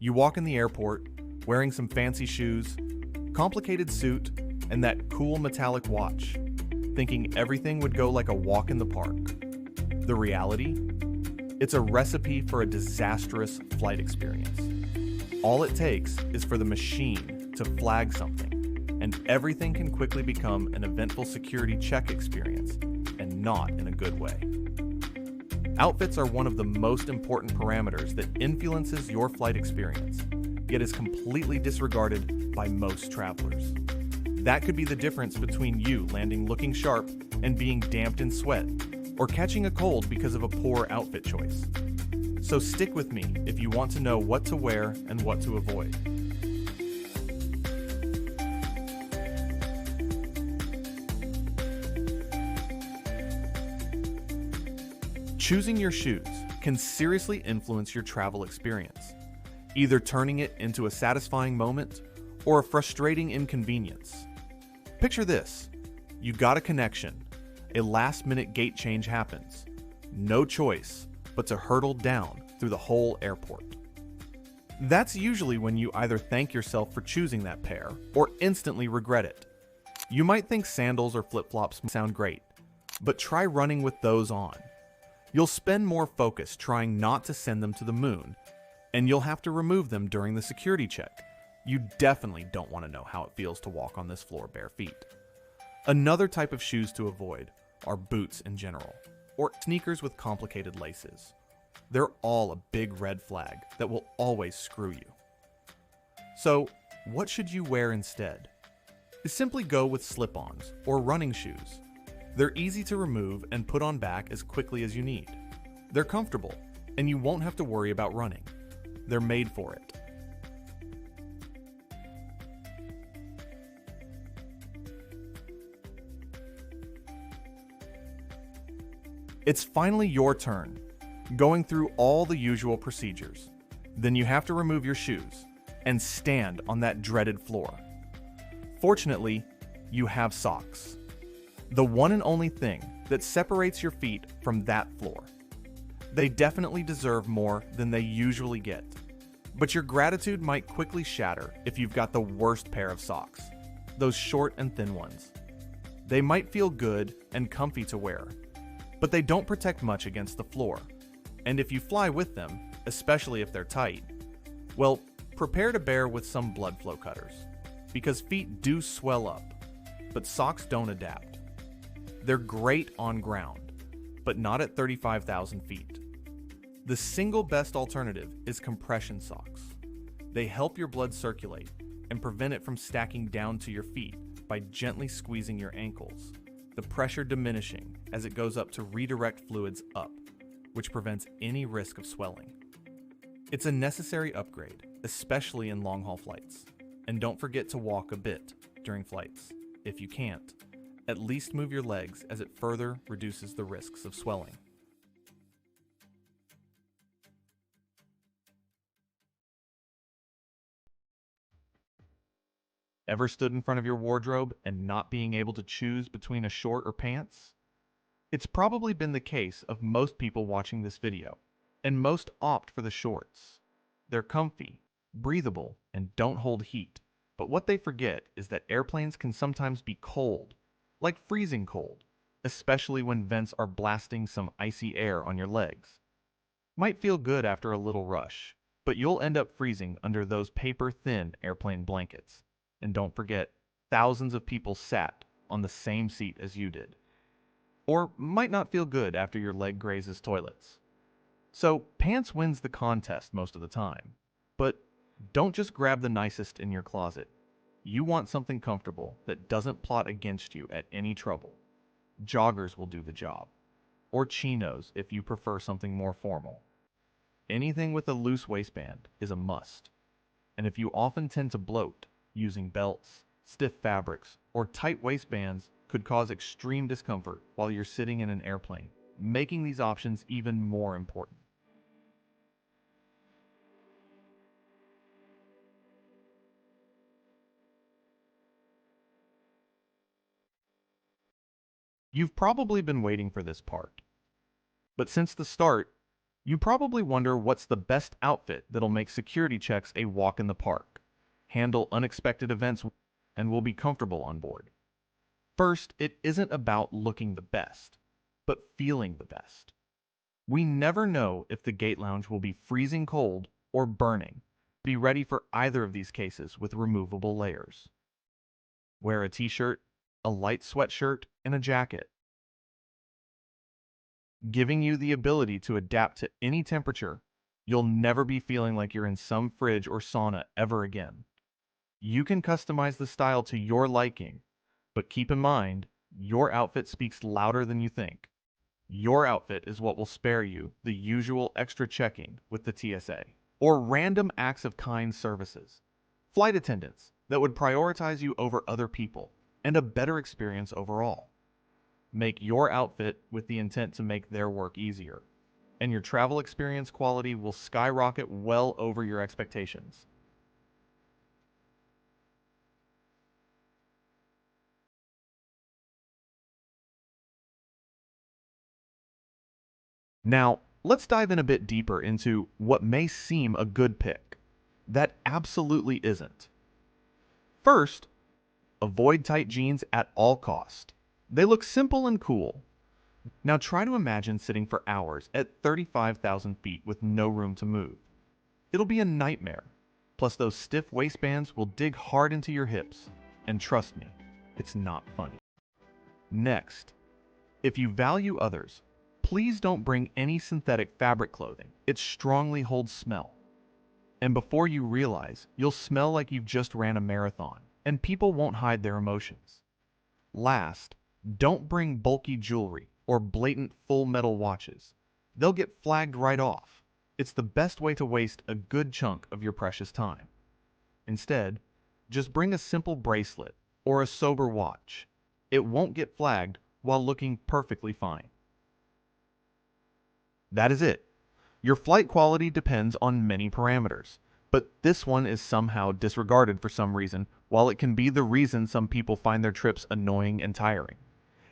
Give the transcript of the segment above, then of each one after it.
You walk in the airport, wearing some fancy shoes, complicated suit, and that cool metallic watch, thinking everything would go like a walk in the park. The reality? It's a recipe for a disastrous flight experience. All it takes is for the machine to flag something, and everything can quickly become an eventful security check experience, and not in a good way. Outfits are one of the most important parameters that influences your flight experience, yet is completely disregarded by most travelers. That could be the difference between you landing looking sharp and being damped in sweat, or catching a cold because of a poor outfit choice. So stick with me if you want to know what to wear and what to avoid. Choosing your shoes can seriously influence your travel experience, either turning it into a satisfying moment or a frustrating inconvenience. Picture this: you got a connection, a last-minute gate change happens, no choice but to hurtle down through the whole airport. That's usually when you either thank yourself for choosing that pair or instantly regret it. You might think sandals or flip-flops sound great, but try running with those on. You'll spend more focus trying not to send them to the moon, and you'll have to remove them during the security check. You definitely don't want to know how it feels to walk on this floor bare feet. Another type of shoes to avoid are boots in general, or sneakers with complicated laces. They're all a big red flag that will always screw you. So, what should you wear instead? Simply go with slip-ons or running shoes. They're easy to remove and put on back as quickly as you need. They're comfortable, and you won't have to worry about running. They're made for it. It's finally your turn, going through all the usual procedures. Then you have to remove your shoes and stand on that dreaded floor. Fortunately, you have socks. The one and only thing that separates your feet from that floor. They definitely deserve more than they usually get. But your gratitude might quickly shatter if you've got the worst pair of socks, those short and thin ones. They might feel good and comfy to wear, but they don't protect much against the floor. And if you fly with them, especially if they're tight, well, prepare to bear with some blood flow cutters, because feet do swell up, but socks don't adapt. They're great on ground, but not at 35,000 feet. The single best alternative is compression socks. They help your blood circulate and prevent it from stacking down to your feet by gently squeezing your ankles, the pressure diminishing as it goes up to redirect fluids up, which prevents any risk of swelling. It's a necessary upgrade, especially in long-haul flights. And don't forget to walk a bit during flights. If you can't, at least move your legs as it further reduces the risks of swelling. Ever stood in front of your wardrobe and not being able to choose between a short or pants? It's probably been the case of most people watching this video, and most opt for the shorts. They're comfy, breathable, and don't hold heat. But what they forget is that airplanes can sometimes be cold, like freezing cold, especially when vents are blasting some icy air on your legs. Might feel good after a little rush, but you'll end up freezing under those paper-thin airplane blankets. And don't forget, thousands of people sat on the same seat as you did. Or might not feel good after your leg grazes toilets. So pants wins the contest most of the time. But don't just grab the nicest in your closet. You want something comfortable that doesn't plot against you at any trouble. Joggers will do the job. Or chinos if you prefer something more formal. Anything with a loose waistband is a must. And if you often tend to bloat, using belts, stiff fabrics, or tight waistbands could cause extreme discomfort while you're sitting in an airplane, making these options even more important. You've probably been waiting for this part. But since the start, You probably wonder what's the best outfit that'll make security checks a walk in the park, handle unexpected events, and will be comfortable on board. First, it isn't about looking the best, but feeling the best. We never know if the gate lounge will be freezing cold or burning. Be ready for either of these cases with removable layers. Wear a t-shirt, a light sweatshirt, and a jacket, giving you the ability to adapt to any temperature. You'll never be feeling like you're in some fridge or sauna ever again. You can customize the style to your liking, but keep in mind, your outfit speaks louder than you think. Your outfit is what will spare you the usual extra checking with the TSA or random acts of kind services. Flight attendants that would prioritize you over other people and a better experience overall. Make your outfit with the intent to make their work easier, and your travel experience quality will skyrocket well over your expectations. Now, let's dive in a bit deeper into what may seem a good pick. That absolutely isn't. First, avoid tight jeans at all cost. They look simple and cool. Now try to imagine sitting for hours at 35,000 feet with no room to move. It'll be a nightmare. Plus those stiff waistbands will dig hard into your hips. And trust me, it's not funny. Next, if you value others, please don't bring any synthetic fabric clothing. It strongly holds smell. And before you realize, you'll smell like you've just ran a marathon, and people won't hide their emotions. Last, don't bring bulky jewelry or blatant full metal watches. They'll get flagged right off. It's the best way to waste a good chunk of your precious time. Instead, just bring a simple bracelet or a sober watch. It won't get flagged while looking perfectly fine. That is it. Your flight quality depends on many parameters, but this one is somehow disregarded for some reason, while it can be the reason some people find their trips annoying and tiring.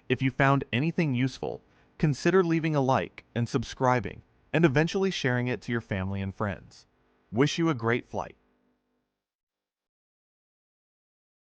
If you found anything useful, consider leaving a like and subscribing, and eventually sharing it to your family and friends. Wish you a great flight.